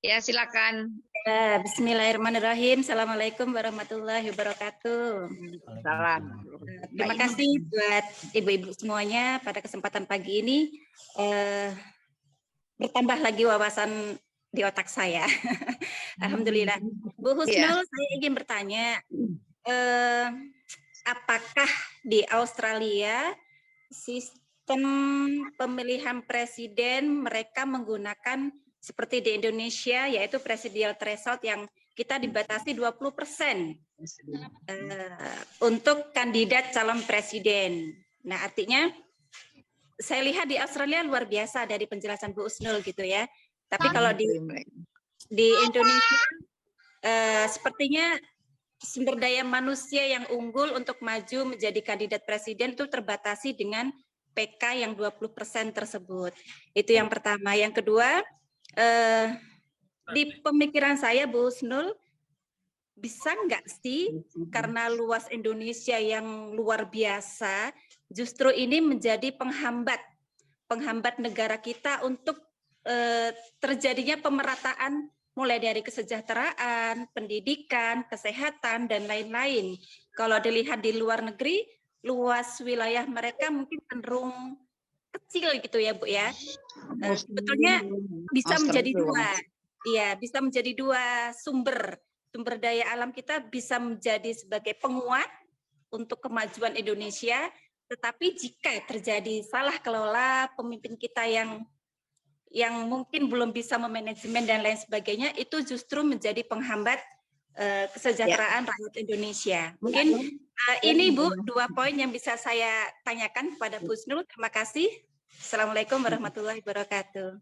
Ya, silakan. Ya, Bismillahirrahmanirrahim. Assalamualaikum warahmatullahi wabarakatuh. Salam. Terima kasih buat ibu-ibu semuanya pada kesempatan pagi ini. Bertambah lagi wawasan di otak saya. Alhamdulillah. Bu Husnul, saya ingin bertanya, apakah di Australia sistem pemilihan presiden mereka menggunakan seperti di Indonesia, yaitu presidensial threshold yang kita dibatasi 20% untuk kandidat calon presiden. Nah, artinya saya lihat di Australia luar biasa dari penjelasan Bu Husnul gitu ya. Tapi kalau di Indonesia sepertinya sumber daya manusia yang unggul untuk maju menjadi kandidat presiden itu terbatasi dengan PK yang 20% tersebut. Itu yang pertama. Yang kedua, di pemikiran saya Bu Husnul, bisa nggak sih karena luas Indonesia yang luar biasa, justru ini menjadi penghambat negara kita untuk terjadinya pemerataan mulai dari kesejahteraan, pendidikan, kesehatan, dan lain-lain. Kalau dilihat di luar negeri, luas wilayah mereka mungkin cenderung kecil gitu ya Bu ya. Sebetulnya bisa menjadi dua. Iya, bisa menjadi dua sumber daya alam kita bisa menjadi sebagai penguat untuk kemajuan Indonesia, tetapi jika terjadi salah kelola pemimpin kita yang mungkin belum bisa memanajemen dan lain sebagainya, itu justru menjadi penghambat kesejahteraan rakyat Indonesia. Mungkin ini Bu, dua poin yang bisa saya tanyakan kepada Bu Husnul. Terima kasih. Assalamualaikum warahmatullahi wabarakatuh.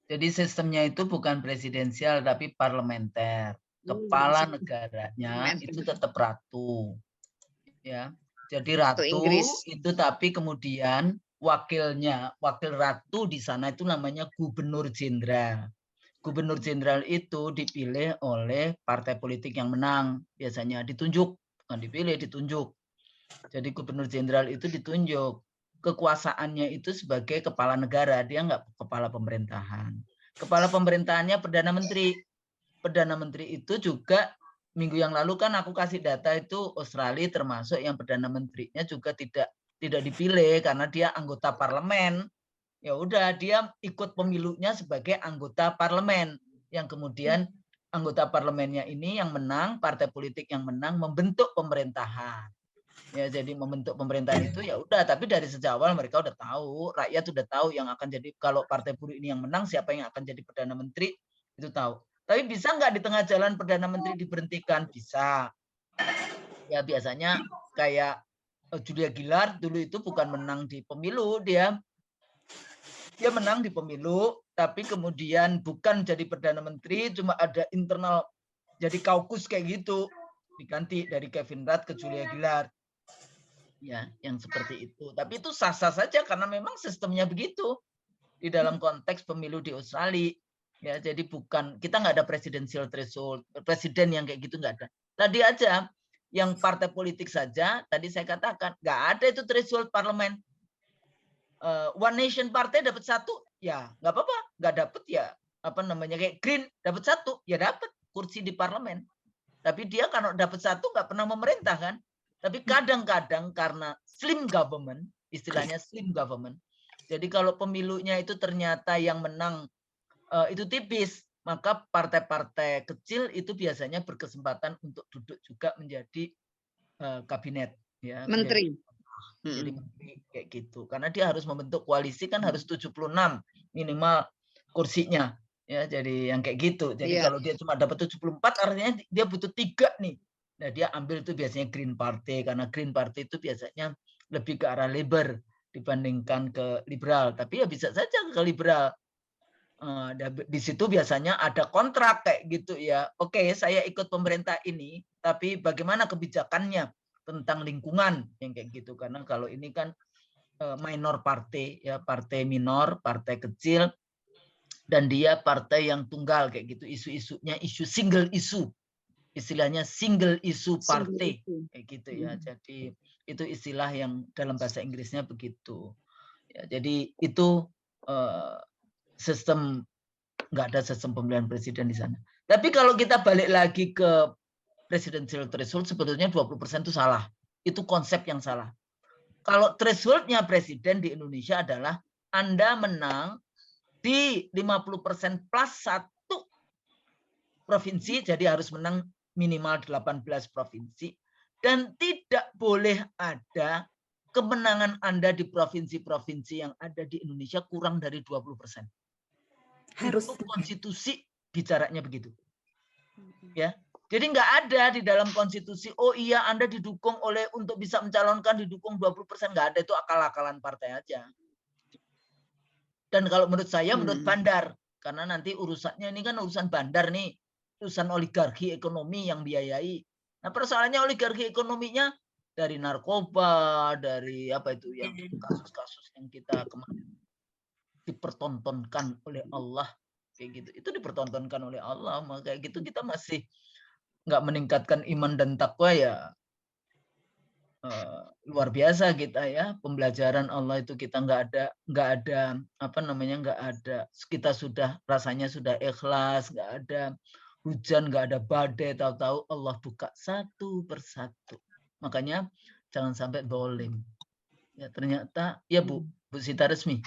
Jadi sistemnya itu bukan presidensial tapi parlementer. Kepala negaranya itu tetap ratu. Ya. Jadi ratu itu tapi kemudian wakil ratu di sana itu namanya gubernur jenderal. Gubernur jenderal itu dipilih oleh partai politik yang menang, biasanya ditunjuk, bukan dipilih, ditunjuk. Jadi gubernur jenderal itu ditunjuk. Kekuasaannya itu sebagai kepala negara, dia nggak kepala pemerintahan. Kepala pemerintahannya Perdana Menteri. Perdana Menteri itu juga minggu yang lalu kan aku kasih data itu Australia termasuk yang Perdana Menterinya juga tidak dipilih karena dia anggota parlemen. Ya udah dia ikut pemilunya sebagai anggota parlemen yang kemudian anggota parlemennya ini yang menang, partai politik yang menang membentuk pemerintahan. Ya jadi membentuk pemerintahan itu ya udah, tapi dari sejak awal mereka udah tahu, rakyat udah tahu yang akan jadi, kalau partai buruh ini yang menang siapa yang akan jadi Perdana Menteri itu tahu. Tapi bisa nggak di tengah jalan Perdana Menteri diberhentikan? Bisa. Ya biasanya kayak Julia Gillard dulu itu bukan menang di pemilu, dia menang di pemilu, tapi kemudian bukan jadi Perdana Menteri, cuma ada internal jadi kaukus kayak gitu, diganti dari Kevin Rudd ke Julia Gillard. Ya, yang seperti itu. Tapi itu sah-sah saja karena memang sistemnya begitu di dalam konteks pemilu di Australia. Ya, jadi bukan, kita nggak ada presidensial threshold, presiden yang kayak gitu nggak ada. Tadi aja yang partai politik saja, tadi saya katakan nggak ada itu threshold parlemen. One Nation Partai dapat 1, ya nggak apa-apa, nggak dapat ya apa namanya kayak Green dapat 1, ya dapat kursi di parlemen. Tapi dia kalau dapat 1 nggak pernah memerintah kan. Tapi kadang-kadang karena slim government, istilahnya slim government. Jadi kalau pemilunya itu ternyata yang menang itu tipis, maka partai-partai kecil itu biasanya berkesempatan untuk duduk juga menjadi kabinet, ya. Menteri. Jadi menteri kayak gitu. Karena dia harus membentuk koalisi kan harus 76 minimal kursinya. Ya, jadi yang kayak gitu. Jadi kalau dia cuma dapat 74 artinya dia butuh 3 nih. Nah, dia ambil itu biasanya Green Party karena Green Party itu biasanya lebih ke arah Labour dibandingkan ke liberal. Tapi ya bisa saja ke liberal. Di situ biasanya ada kontrak kayak gitu ya. Oke, saya ikut pemerintah ini, tapi bagaimana kebijakannya tentang lingkungan yang kayak gitu. Karena kalau ini kan minor partai ya, partai minor, partai kecil, dan dia partai yang tunggal kayak gitu, isu-isunya isu single issue, istilahnya single issue party kayak gitu ya. Jadi itu istilah yang dalam bahasa Inggrisnya begitu ya. Jadi itu sistem nggak ada sistem pemilihan presiden di sana. Tapi kalau kita balik lagi ke presidential threshold, sebetulnya 20% itu salah. Itu konsep yang salah. Kalau thresholdnya presiden di Indonesia adalah Anda menang di 50% plus 1 provinsi, jadi harus menang minimal 18 provinsi. Dan tidak boleh ada kemenangan Anda di provinsi-provinsi yang ada di Indonesia kurang dari 20%. Harus. Itu konstitusi bicaranya begitu. Ya. Jadi nggak ada di dalam konstitusi, oh iya Anda didukung oleh untuk bisa mencalonkan didukung 20%, nggak ada, itu akal-akalan partai aja. Dan kalau menurut saya, menurut Bandar, karena nanti urusannya ini kan urusan Bandar nih, urusan oligarki ekonomi yang biayai. Nah persoalannya oligarki ekonominya dari narkoba, dari apa itu yang kasus-kasus yang kita kemarin dipertontonkan oleh Allah kayak gitu, itu dipertontonkan oleh Allah, maka kayak gitu kita masih nggak meningkatkan iman dan takwa ya luar biasa kita ya. Pembelajaran Allah itu kita nggak ada apa namanya, nggak ada, kita sudah rasanya sudah ikhlas, nggak ada hujan, nggak ada badai, tahu-tahu Allah buka satu persatu. Makanya jangan sampai dolim. Ya ternyata ya Bu Sita Resmi.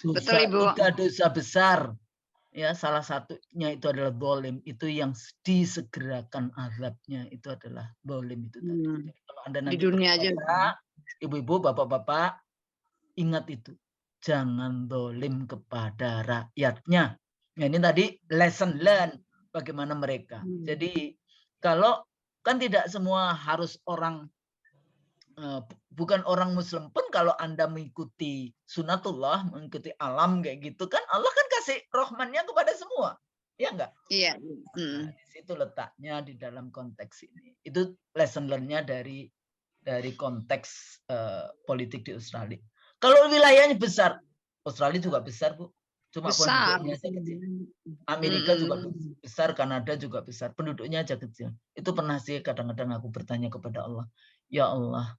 Betul Ibu. 3 dosa besar. Ya, salah satunya itu adalah dolim. Itu yang disegerakan azabnya itu adalah dolim itu tadi. Jadi kalau Anda nanti di dunia aja. Ibu-ibu, bapak-bapak, ingat itu. Jangan dolim kepada rakyatnya. Nah, ini tadi lesson learn bagaimana mereka. Jadi kalau kan tidak semua harus orang bukan orang Muslim pun, kalau Anda mengikuti sunatullah, mengikuti alam kayak gitu kan, Allah kan kasih rahmannya kepada semua, ya enggak? Iya. Nah, di situ letaknya di dalam konteks ini. Itu lesson learn-nya dari konteks politik di Australia. Kalau wilayahnya besar, Australia juga besar Bu, cuma Besar. penduduknya aja kecil. Amerika juga besar, Kanada juga besar, penduduknya aja kecil. Itu pernah sih kadang-kadang aku bertanya kepada Allah, ya Allah,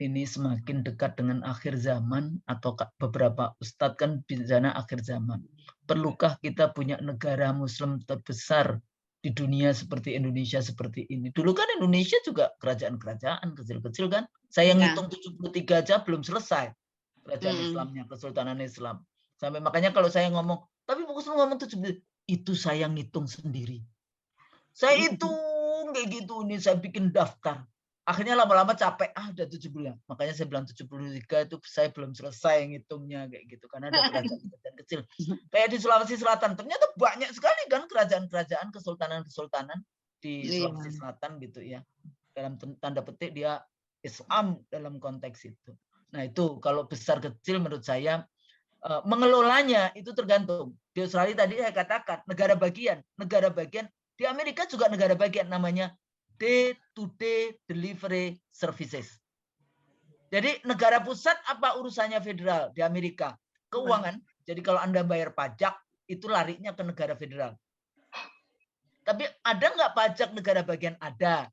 ini semakin dekat dengan akhir zaman, atau beberapa ustadz kan bicara akhir zaman. Perlukah kita punya negara Muslim terbesar di dunia seperti Indonesia seperti ini? Dulu kan Indonesia juga kerajaan-kerajaan kecil-kecil kan. Saya ngitung 73 aja belum selesai kerajaan Islamnya, Kesultanan Islam. Sampai makanya kalau saya ngomong, tapi fokus ngomong 70, itu saya ngitung sendiri. Saya hitung kayak gitu, ini saya bikin daftar. Akhirnya lama-lama capek, udah 70 ya. Makanya saya bilang 73 itu saya belum selesai ngitungnya kayak gitu. Karena ada kerajaan-kerajaan kecil. Kayak di Sulawesi Selatan, ternyata banyak sekali kan kerajaan-kerajaan, kesultanan-kesultanan di Sulawesi Selatan gitu ya. Dalam tanda petik dia Islam dalam konteks itu. Nah itu kalau besar kecil menurut saya mengelolanya itu tergantung. Di Australia tadi saya katakan negara bagian di Amerika juga negara bagian, namanya day-to-day delivery services. Jadi negara pusat apa urusannya federal di Amerika? Keuangan. Jadi kalau Anda bayar pajak itu larinya ke negara federal. Tapi ada nggak pajak negara bagian? Ada.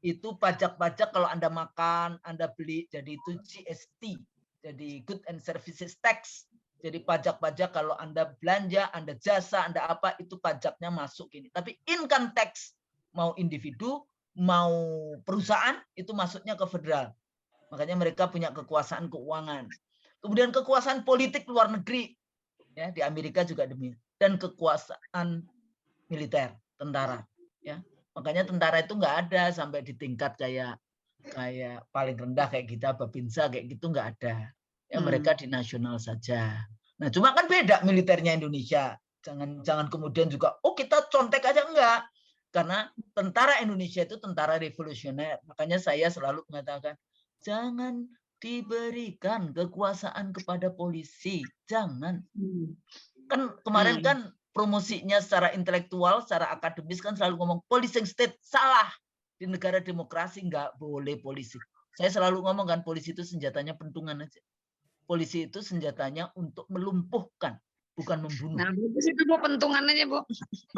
Itu pajak-pajak kalau Anda makan, Anda beli, jadi itu GST. Jadi Good and Services Tax. Jadi pajak-pajak kalau Anda belanja, Anda jasa, Anda apa, itu pajaknya masuk ini. Tapi income tax, mau individu, mau perusahaan, itu masuknya ke federal. Makanya mereka punya kekuasaan keuangan. Kemudian kekuasaan politik luar negeri. Ya, di Amerika juga demikian. Dan kekuasaan militer, tentara. Ya. Makanya tentara itu nggak ada sampai di tingkat kayak paling rendah kayak kita, Babinsa kayak gitu nggak ada. Ya mereka di nasional saja. Nah cuma kan beda militernya Indonesia. Jangan kemudian juga kita contek aja, enggak. Karena tentara Indonesia itu tentara revolusioner. Makanya saya selalu mengatakan jangan diberikan kekuasaan kepada polisi. Jangan. Kan kemarin kan promosinya secara intelektual, secara akademis kan selalu ngomong policing state. Salah. Di negara demokrasi nggak boleh polisi. Saya selalu ngomong kan, polisi itu senjatanya pentungan aja. Polisi itu senjatanya untuk melumpuhkan, bukan membunuh. Nah, itu Bu, pentungan aja Bu.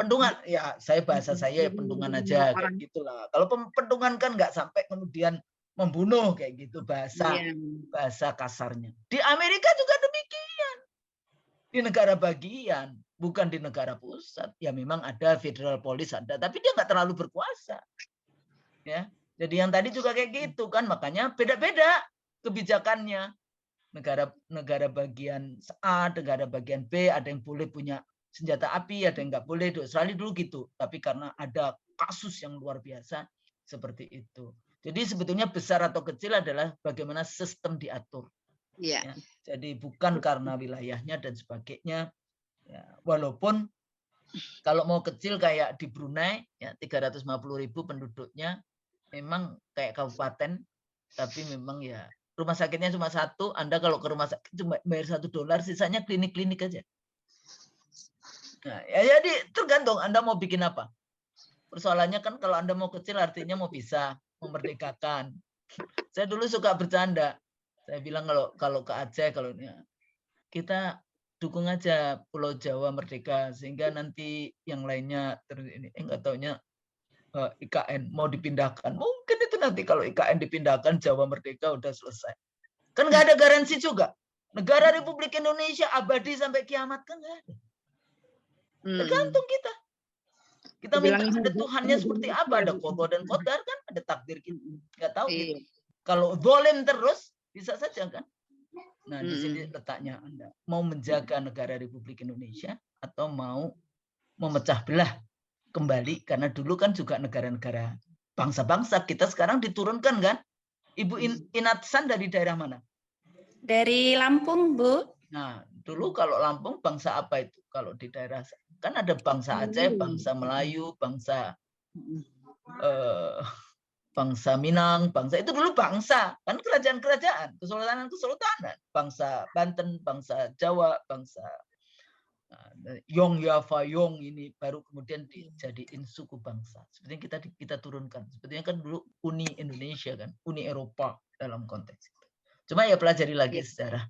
Pentungan, ya bahasa saya ya pentungan aja kayak gitulah. Kalau pentungan kan nggak sampai kemudian membunuh kayak gitu bahasa kasarnya. Di Amerika juga demikian. di negara bagian, bukan di negara pusat. Ya memang ada federal police ada, tapi dia nggak terlalu berkuasa. Ya, jadi yang tadi juga kayak gitu kan, makanya beda-beda kebijakannya. Negara bagian A, negara bagian B, ada yang boleh punya senjata api, ada yang nggak boleh. Di Australia dulu gitu, tapi karena ada kasus yang luar biasa seperti itu. Jadi sebetulnya besar atau kecil adalah bagaimana sistem diatur. Iya. Ya, jadi bukan karena wilayahnya dan sebagainya. Ya, walaupun kalau mau kecil kayak di Brunei, ya 350.000 penduduknya, memang kayak kabupaten, tapi memang ya rumah sakitnya cuma satu. Anda kalau ke rumah sakit cuma bayar $1, sisanya klinik-klinik aja. Nah, ya jadi tergantung Anda mau bikin apa. Persoalannya kan kalau Anda mau kecil artinya mau bisa memerdekakan. Saya dulu suka bercanda. Saya bilang kalau ke Aceh, kalau kita dukung aja Pulau Jawa merdeka sehingga nanti yang lainnya nggak taunya IKN mau dipindahkan. Mungkin itu nanti kalau IKN dipindahkan Jawa merdeka udah selesai. Kan nggak ada garansi juga. Negara Republik Indonesia abadi sampai kiamat kan nggak ada. Tergantung kita. Kita minta ada Tuhannya seperti apa, ada qada dan qadar kan, ada takdir kita. Nggak tahu gitu. Kalau zalim terus bisa saja kan. Nah, di sini letaknya Anda. Mau menjaga negara Republik Indonesia atau mau memecah belah kembali, karena dulu kan juga negara-negara bangsa-bangsa, kita sekarang diturunkan kan. Ibu Inatsan dari daerah mana? Dari Lampung, Bu. Nah, dulu kalau Lampung bangsa apa itu? Kalau di daerah kan ada bangsa Aceh, bangsa Melayu, bangsa bangsa Minang, bangsa itu dulu bangsa, kan kerajaan-kerajaan, kesultanan-kesultanan, bangsa Banten, bangsa Jawa, bangsa Yong Yafayong ini baru kemudian dijadiin suku bangsa. Sepertinya kita turunkan. Sepertinya kan dulu Uni Indonesia kan, Uni Eropa dalam konteks itu. Cuma ya pelajari lagi sejarah.